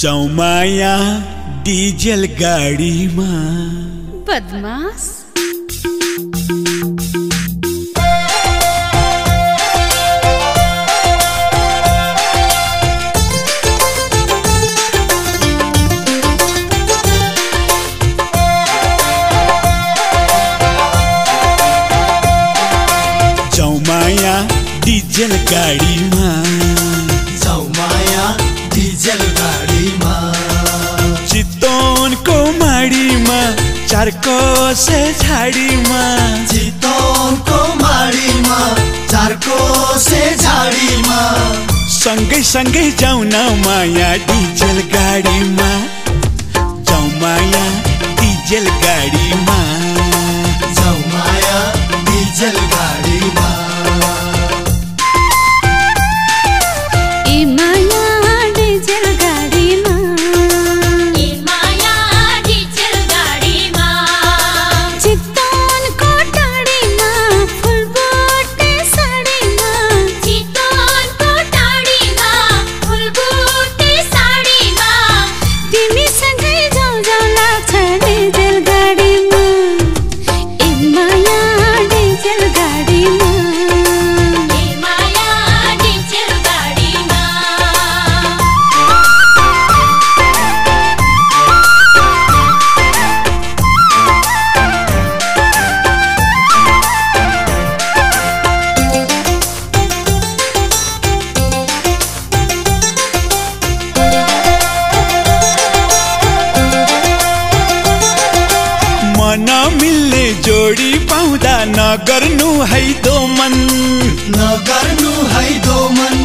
जाऊं माया डीजल गाड़ी माँ बदमाश। जाऊं माया डीजल गाड़ी माँ, जाऊं माया डीजल गाड़ी माँ, चितौन को माड़ी माँ, चारको से झाड़ी माँ, चितौन को माड़ी माँ, चारको से झाड़ी माँ, संगै संगै जाऊं न माया डीजल गाड़ी माँ, जाऊं माया डीजल गाड़ी माँ, जाऊं माया डीजल गाड़ी माँ। मिल्ने जोडी पाउँदा नगर्नु है दो मन, नगर्नु है दो मन,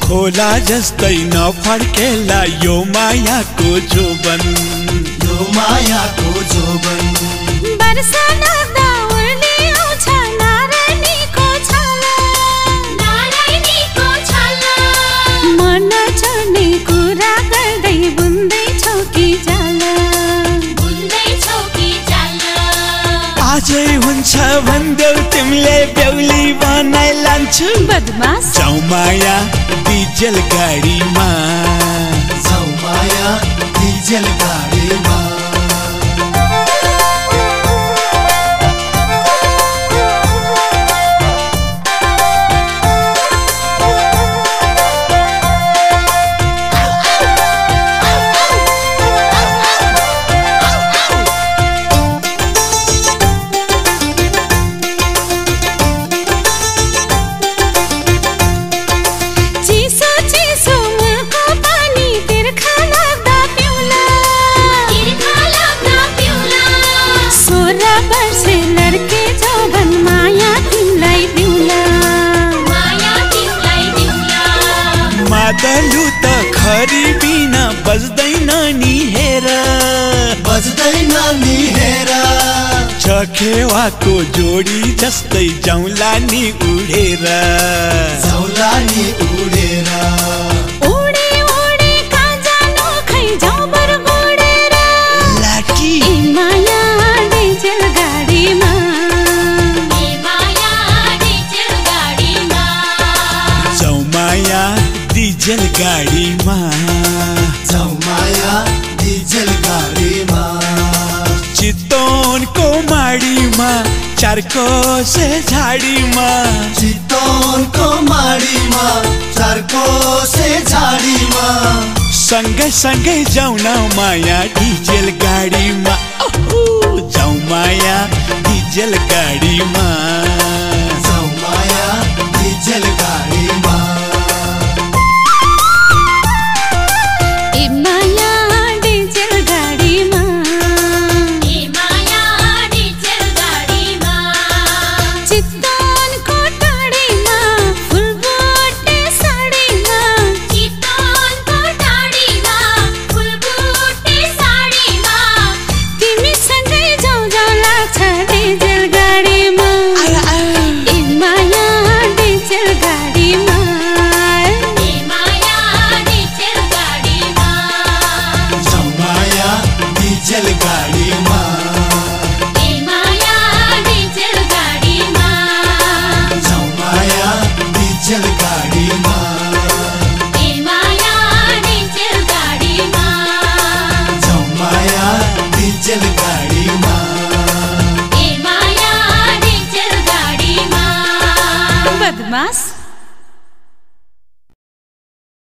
खोला जस्तै नफड्केला यो मायाको जोबन, यो मायाको जोबन। वर्षा लाग्दा उर्ने आउँछ नारायणीको छाला, नारायणीको छाला, मन चढ्ने कुरा गर्दै बुन्दैछौ कि जाला, बुन्दैछौ कि जाला। आजै हुन्छ भन्देऊ तिमीले बेहुली बनाइ लान्छु बदमाश। जाऊं माया डीजल गाडीमा, जाऊं माया डीजल गाडीमा। मादलु त खरी बिना बज्दैन नि हेर, बज्दैन नि हेर, चखेवाको जोडी जस्तै जाउँला नि उडेर, जाउँला नि उडेर। उडे उडे कहाँ जानु खै जाउँ बर गोडेर, लाकी ए माया डीजल गाडीमा, ए माया डीजल गाडीमा, जाऊं माया डीजल गाडीमा, जाऊं माया डीजल गाडीमा, चितौनको माडीमा, चारको से झाडीमा, चितौनको माडीमा, चारको से झाडीमा, सँगै सँगै जाऊं न माया डीजल गाडीमा, जाऊं माया डीजल गाडीमा, जाऊं माया डीजल गाडीमा। डीजल गाडी डिजेल गाडीमा ए माया डिजेल गाडीमा बदमास